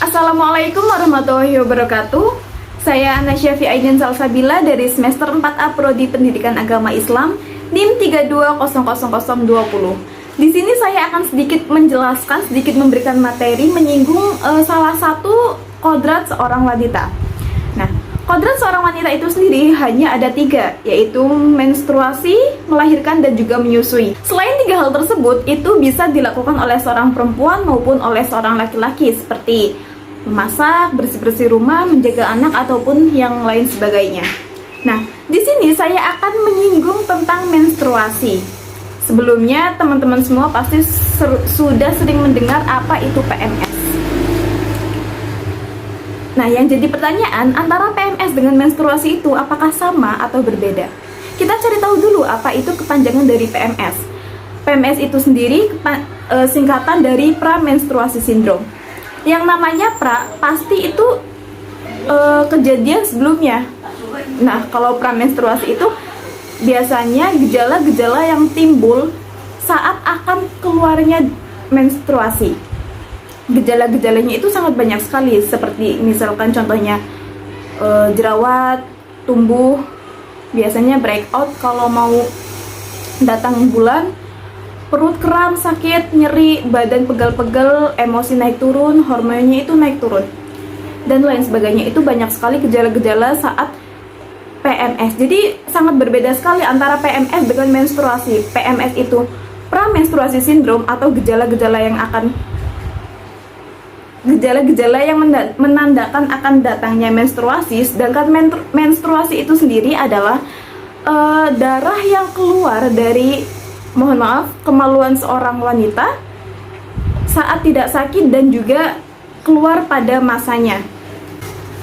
Assalamualaikum warahmatullahi wabarakatuh. Saya Anasyafi Aidin Salsabila dari semester 4A Prodi Pendidikan Agama Islam NIM 32000020. Di sini saya akan sedikit menjelaskan, sedikit memberikan materi menyinggung salah satu kodrat seorang wanita. Nah, kodrat seorang wanita itu sendiri hanya ada 3, yaitu menstruasi, melahirkan, dan juga menyusui. Selain 3 hal tersebut, itu bisa dilakukan oleh seorang perempuan maupun oleh seorang laki-laki, seperti memasak, bersih-bersih rumah, menjaga anak, ataupun yang lain sebagainya. Nah, di sini saya akan menyinggung tentang menstruasi. Sebelumnya, teman-teman semua pasti sudah sering mendengar apa itu PMS. Nah, yang jadi pertanyaan, antara PMS dengan menstruasi itu apakah sama atau berbeda? Kita cari tahu dulu apa itu kepanjangan dari PMS. PMS itu sendiri singkatan dari pramenstruasi sindrom. Yang namanya pra pasti itu kejadian sebelumnya. Nah, kalau pramenstruasi itu biasanya gejala-gejala yang timbul saat akan keluarnya menstruasi. Gejala-gejalanya itu sangat banyak sekali, seperti misalkan contohnya jerawat, tumbuh, biasanya breakout kalau mau datang bulan, perut kram, sakit, nyeri, badan pegal-pegal, emosi naik turun, hormonnya itu naik turun, dan lain sebagainya. Itu banyak sekali gejala-gejala saat PMS. Jadi sangat berbeda sekali antara PMS dengan menstruasi. PMS itu pramenstruasi sindrom atau gejala-gejala yang menandakan akan datangnya menstruasi. Sedangkan menstruasi itu sendiri adalah darah yang keluar dari, mohon maaf, kemaluan seorang wanita saat tidak sakit dan juga keluar pada masanya.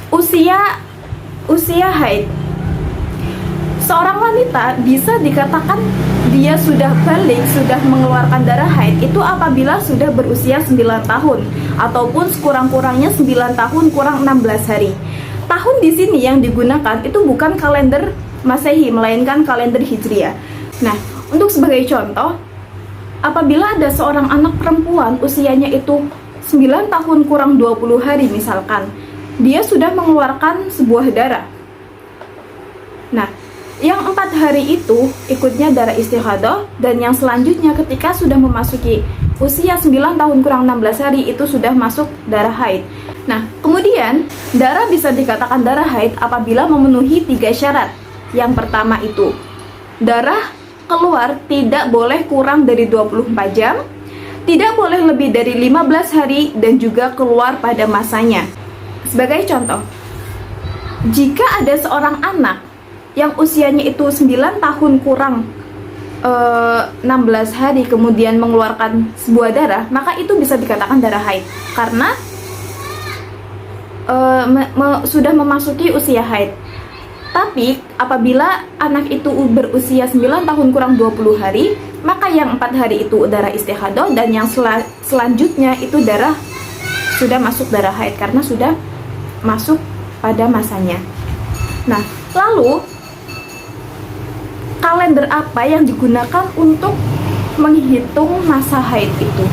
Usia haid. Seorang wanita bisa dikatakan dia sudah balik, sudah mengeluarkan darah haid itu apabila sudah berusia 9 tahun ataupun sekurang-kurangnya 9 tahun kurang 16 hari. Tahun di sini yang digunakan itu bukan kalender Masehi melainkan kalender Hijriah. Nah, untuk sebagai contoh, apabila ada seorang anak perempuan usianya itu 9 tahun kurang 20 hari misalkan, dia sudah mengeluarkan sebuah darah. Nah, yang 4 hari itu ikutnya darah istihadah, dan yang selanjutnya ketika sudah memasuki usia 9 tahun kurang 16 hari itu sudah masuk darah haid. Nah, kemudian darah bisa dikatakan darah haid apabila memenuhi 3 syarat. Yang pertama itu, darah keluar tidak boleh kurang dari 24 jam, tidak boleh lebih dari 15 hari, dan juga keluar pada masanya. Sebagai contoh, jika ada seorang anak yang usianya itu 9 tahun kurang 16 hari kemudian mengeluarkan sebuah darah, maka itu bisa dikatakan darah haid karena sudah memasuki usia haid. Tapi apabila anak itu berusia 9 tahun kurang 20 hari, maka yang 4 hari itu darah istihadah, dan yang selanjutnya itu darah sudah masuk darah haid karena sudah masuk pada masanya. Nah, lalu kalender apa yang digunakan untuk menghitung masa haid itu?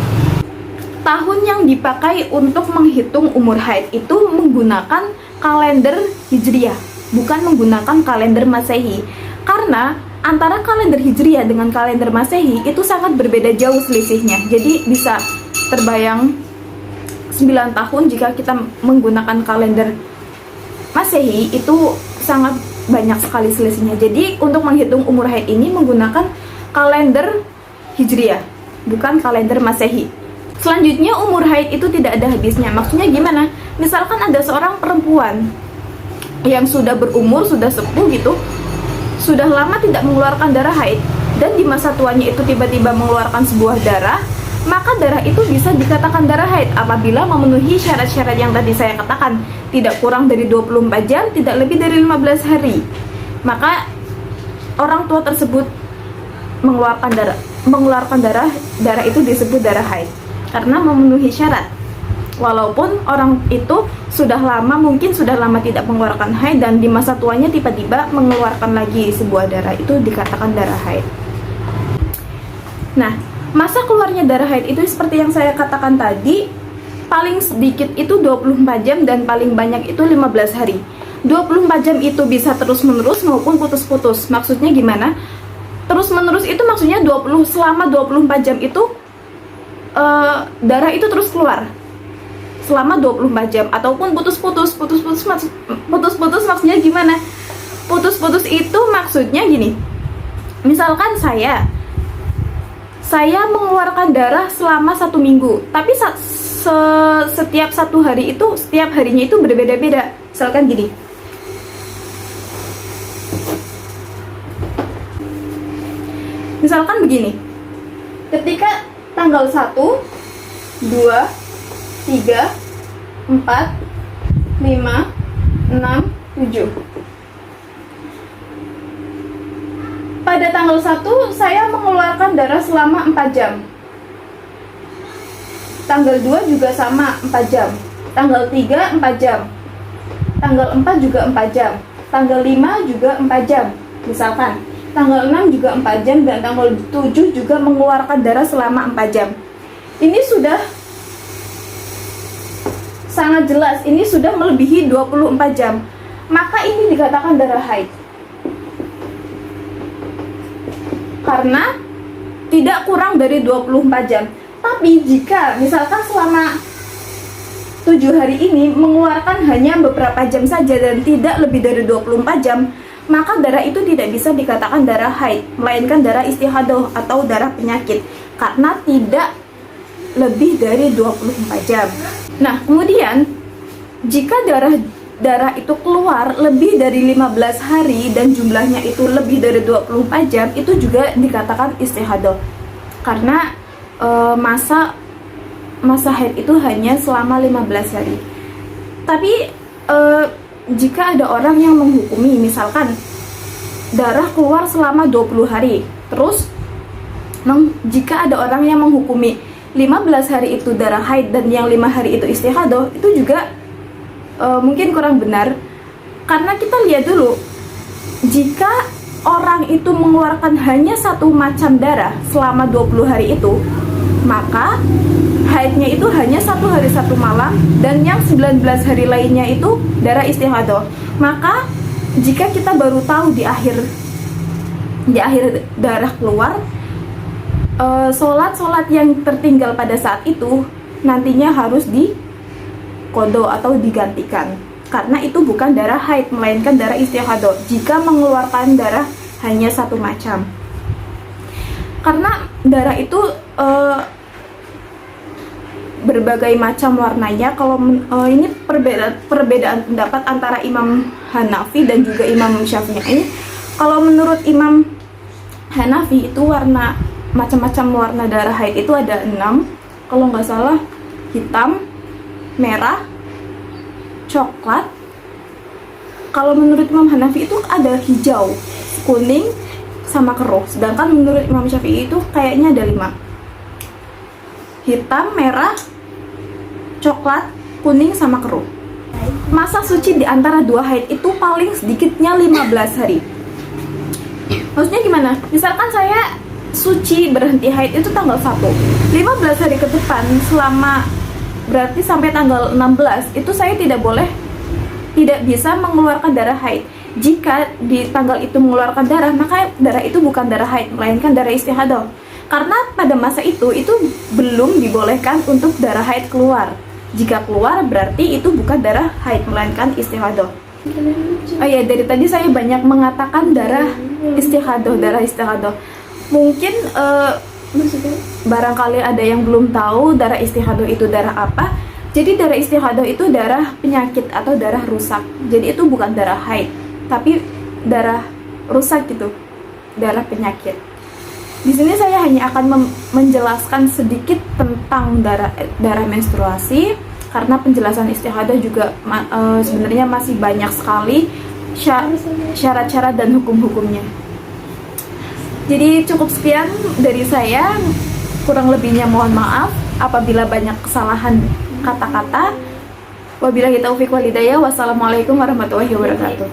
Tahun yang dipakai untuk menghitung umur haid itu menggunakan kalender Hijriah, bukan menggunakan kalender Masehi. Karena antara kalender Hijriah dengan kalender Masehi itu sangat berbeda jauh selisihnya. Jadi bisa terbayang 9 tahun jika kita menggunakan kalender Masehi itu sangat banyak sekali selisihnya. Jadi untuk menghitung umur haid ini menggunakan kalender Hijriah, bukan kalender Masehi. Selanjutnya, umur haid itu tidak ada habisnya. Maksudnya gimana? Misalkan ada seorang perempuan yang sudah berumur, sudah sepuh gitu, sudah lama tidak mengeluarkan darah haid, dan di masa tuanya itu tiba-tiba mengeluarkan sebuah darah, maka darah itu bisa dikatakan darah haid apabila memenuhi syarat-syarat yang tadi saya katakan, tidak kurang dari 24 jam, tidak lebih dari 15 hari. Maka orang tua tersebut mengeluarkan darah itu disebut darah haid karena memenuhi syarat. Walaupun orang itu sudah lama tidak mengeluarkan haid, dan di masa tuanya tiba-tiba mengeluarkan lagi sebuah darah, itu dikatakan darah haid. Nah, masa keluarnya darah haid itu seperti yang saya katakan tadi, paling sedikit itu 24 jam dan paling banyak itu 15 hari. 24 jam itu bisa terus-menerus maupun putus-putus. Maksudnya gimana? Terus-menerus itu maksudnya selama 24 jam itu darah itu terus keluar selama 24 jam, ataupun putus-putus maksudnya gimana? Putus-putus itu maksudnya gini. Misalkan saya mengeluarkan darah selama 1 minggu, tapi setiap 1 hari itu, setiap harinya itu berbeda-beda. Misalkan gini, misalkan begini, ketika tanggal 1, 2, 3, 4, 5, 6, 7. Pada tanggal 1 saya mengeluarkan darah selama 4 jam. Tanggal 2 juga sama, 4 jam. Tanggal 3 4 jam. Tanggal 4 juga 4 jam. Tanggal 5 juga 4 jam. Misalkan tanggal 6 juga 4 jam, dan tanggal 7 juga mengeluarkan darah selama 4 jam. Ini sudah sangat jelas, ini sudah melebihi 24 jam. Maka ini dikatakan darah haid. Karena tidak kurang dari 24 jam. Tapi jika misalkan selama 7 hari ini mengeluarkan hanya beberapa jam saja dan tidak lebih dari 24 jam, maka darah itu tidak bisa dikatakan darah haid, melainkan darah istihadah atau darah penyakit, karena tidak lebih dari 24 jam. Nah, kemudian jika darah itu keluar lebih dari 15 hari dan jumlahnya itu lebih dari 24 jam, itu juga dikatakan istihadah. Karena masa haid itu hanya selama 15 hari. Tapi jika ada orang yang menghukumi, misalkan darah keluar selama 20 hari, terus jika ada orang yang menghukumi 15 hari itu darah haid dan yang 5 hari itu istihadah, itu juga mungkin kurang benar. Karena kita lihat dulu, jika orang itu mengeluarkan hanya 1 macam darah selama 20 hari itu, maka haidnya itu hanya 1 hari 1 malam, dan yang 19 hari lainnya itu darah istihadah. Maka jika kita baru tahu di akhir darah keluar, sholat yang tertinggal pada saat itu nantinya harus diqodho atau digantikan, karena itu bukan darah haid melainkan darah istihadah jika mengeluarkan darah hanya 1 macam. Karena darah itu berbagai macam warnanya. Kalau ini perbedaan pendapat antara Imam Hanafi dan juga Imam Syafi'i. Kalau menurut Imam Hanafi itu macam-macam warna darah haid itu ada 6, kalau nggak salah, hitam, merah, coklat. Kalau menurut Imam Hanafi itu ada hijau, kuning, sama keruh. Sedangkan menurut Imam Syafi'i itu kayaknya ada 5. Hitam, merah, coklat, kuning, sama keruh. Masa suci di antara 2 haid itu paling sedikitnya 15 hari. Maksudnya gimana? Misalkan saya suci berhenti haid itu tanggal 1, 15 hari ke depan, berarti sampai tanggal 16 itu saya tidak bisa mengeluarkan darah haid. Jika di tanggal itu mengeluarkan darah, maka darah itu bukan darah haid melainkan darah istihadah. Karena pada masa itu belum dibolehkan untuk darah haid keluar. Jika keluar berarti itu bukan darah haid melainkan istihadah. Oh ya, dari tadi saya banyak mengatakan darah istihadah. Mungkin barangkali ada yang belum tahu darah istihadah itu darah apa. Jadi darah istihadah itu darah penyakit atau darah rusak. Jadi itu bukan darah haid, tapi darah rusak gitu, darah penyakit. Di sini saya hanya akan menjelaskan sedikit tentang darah menstruasi, karena penjelasan istihadah juga sebenarnya masih banyak sekali syarat-syarat dan hukum-hukumnya. Jadi cukup sekian dari saya, kurang lebihnya mohon maaf apabila banyak kesalahan kata-kata. Wabillahi taufiq wal hidayah. Wassalamualaikum warahmatullahi wabarakatuh.